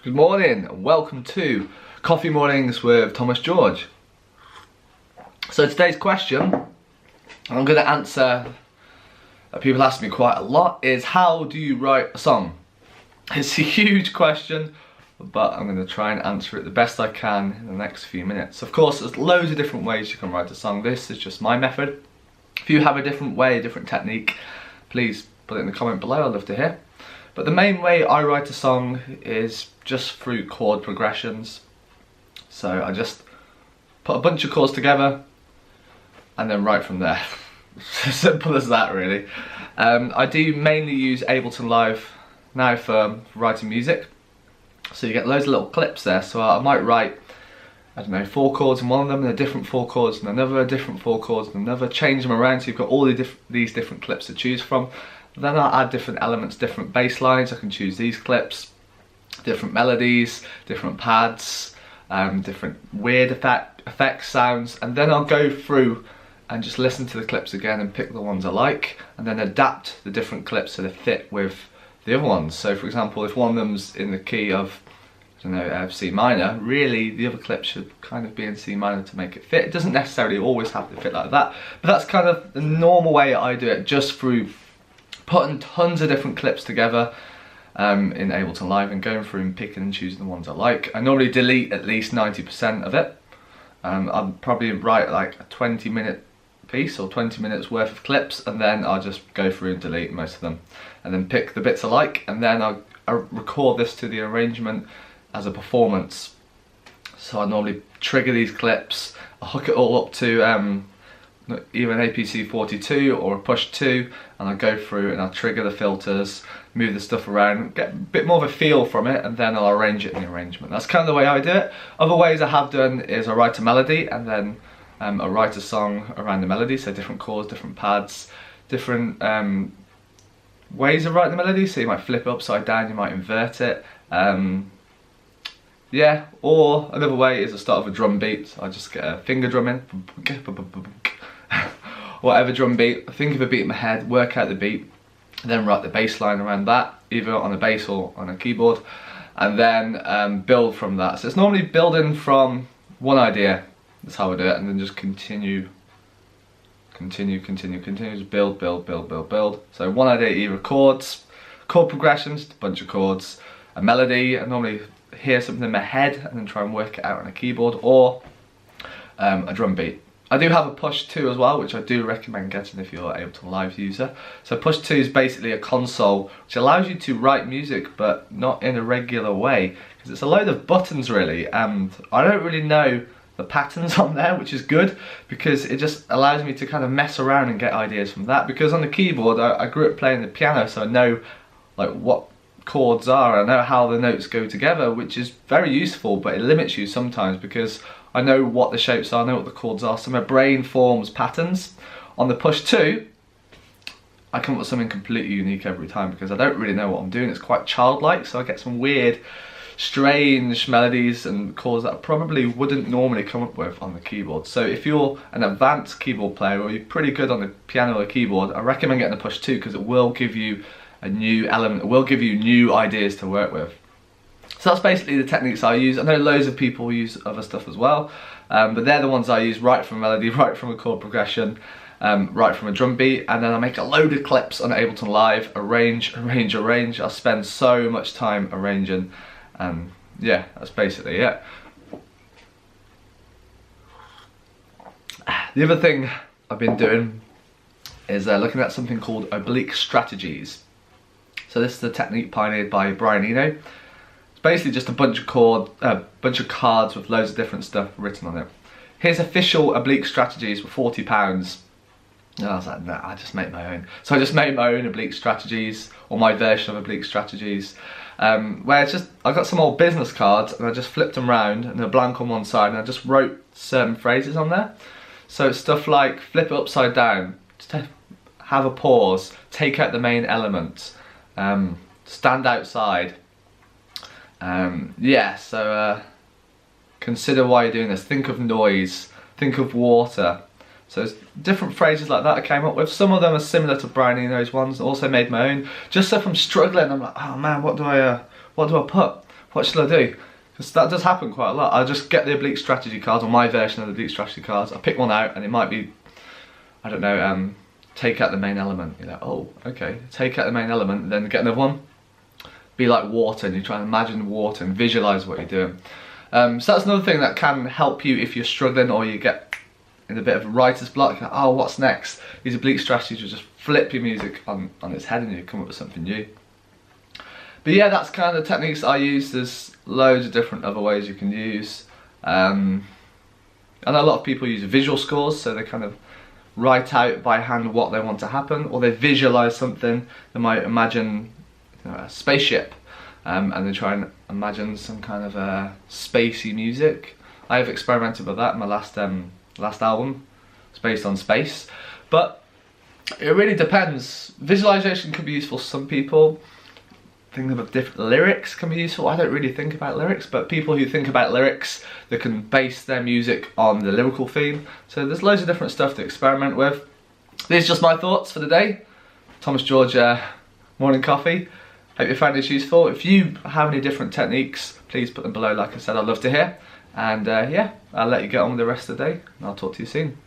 Good morning and welcome to Coffee Mornings with Tomas George. So today's question, I'm going to answer that people ask me quite a lot, is how do you write a song? It's a huge question, but I'm going to try and answer it the best I can in the next few minutes. Of course, there's loads of different ways you can write a song. This is just my method. If you have a different way, a different technique, please put it in the comment below, I'd love to hear. But the main way I write a song is just through chord progressions. So I just put a bunch of chords together and then write from there. Simple as that, really. I do mainly use Ableton Live now for writing music. So you get loads of little clips there. So I might write, I don't know, 4 chords in one of them, and a different 4 chords, and another different 4 chords, and another, change them around so you've got all these different clips to choose from. Then I'll add different elements, different bass lines. I can choose these clips, different melodies, different pads, different weird effects, sounds, and then I'll go through and just listen to the clips again and pick the ones I like, and then adapt the different clips so they fit with the other ones. So for example, if one of them's in the key of, I don't know, C minor, really the other clip should kind of be in C minor to make it fit. It doesn't necessarily always have to fit like that, but that's kind of the normal way I do it, just through putting tons of different clips together in Ableton Live and going through and picking and choosing the ones I like. I normally delete at least 90% of it. I'll probably write like a 20-minute piece or 20 minutes worth of clips, and then I'll just go through and delete most of them and then pick the bits I like, and then I'll record this to the arrangement as a performance. So I normally trigger these clips, I'll hook it all up to either an APC 42 or a push 2, and I'll go through and I'll trigger the filters, move the stuff around, get a bit more of a feel from it, and then I'll arrange it in the arrangement. That's kind of the way I do it. Other ways I have done is I write a melody and then I write a song around the melody, so different chords, different pads, different ways of writing the melody. So you might flip it upside down, you might invert it. Yeah, or another way is I start with a drum beat. So I just get a finger drum in, whatever drum beat, think of a beat in my head, work out the beat, then write the bass line around that, either on a bass or on a keyboard, and then build from that. So it's normally building from one idea, that's how I do it, and then just continue, just build. So one idea, either chords, chord progressions, a bunch of chords, a melody. I normally hear something in my head and then try and work it out on a keyboard, or a drum beat. I do have a push 2 as well, which I do recommend getting if you're an Ableton Live user. So push 2 is basically a console which allows you to write music, but not in a regular way, because it's a load of buttons really, and I don't really know the patterns on there, which is good because it just allows me to kind of mess around and get ideas from that. Because on the keyboard, I grew up playing the piano, so I know like what chords are, I know how the notes go together, which is very useful, but it limits you sometimes because I know what the shapes are, I know what the chords are, so my brain forms patterns. On the push 2, I come up with something completely unique every time because I don't really know what I'm doing. It's quite childlike, so I get some weird, strange melodies and chords that I probably wouldn't normally come up with on the keyboard. So if you're an advanced keyboard player or you're pretty good on the piano or keyboard, I recommend getting the push 2 because it will give you a new element, it will give you new ideas to work with. So that's basically the techniques I use. I know loads of people use other stuff as well, but they're the ones I use, right from a melody, right from a chord progression, right from a drum beat, and then I make a load of clips on Ableton Live, arrange. I spend so much time arranging, and yeah, that's basically it. The other thing I've been doing is looking at something called oblique strategies. So this is the technique pioneered by Brian Eno. Basically just a bunch of cards with loads of different stuff written on it. Here's official oblique strategies for £40. And I was like, nah, I just make my own. So I just made my own oblique strategies, or my version of oblique strategies, where it's just, I got some old business cards and I just flipped them round and they're blank on one side, and I just wrote certain phrases on there. So it's stuff like flip it upside down, have a pause, take out the main element, stand outside. Yeah, so consider why you're doing this, think of noise, think of water. So there's different phrases like that I came up with. Some of them are similar to Brian Eno's ones, also made my own. Just so if I'm struggling, I'm like, oh man, what do I put? what should I do? Because that does happen quite a lot. I'll just get the oblique strategy cards, or my version of the oblique strategy cards. I'll pick one out and it might be, I don't know, take out the main element. You're like, oh, okay, take out the main element, and then get another one. Be like water, and you try and imagine water and visualise what you're doing. So that's another thing that can help you if you're struggling or you get in a bit of a writer's block. Like, oh, what's next? These oblique strategies will just flip your music on its head and you come up with something new. But yeah, that's kind of the techniques I use. There's loads of different other ways you can use. I know a lot of people use visual scores, so they kind of write out by hand what they want to happen, or they visualise something. They might imagine, you know, a spaceship, and they try and imagine some kind of spacey music. I have experimented with that in my last album. It's based on space, but it really depends. Visualization can be useful for some people. Thinking about different lyrics can be useful. I don't really think about lyrics, but people who think about lyrics, they can base their music on the lyrical theme. So there's loads of different stuff to experiment with. These are just my thoughts for the day. Tomas George morning coffee. Hope you found this useful. If you have any different techniques, please put them below. Like I said, I'd love to hear. And yeah, I'll let you get on with the rest of the day, and I'll talk to you soon.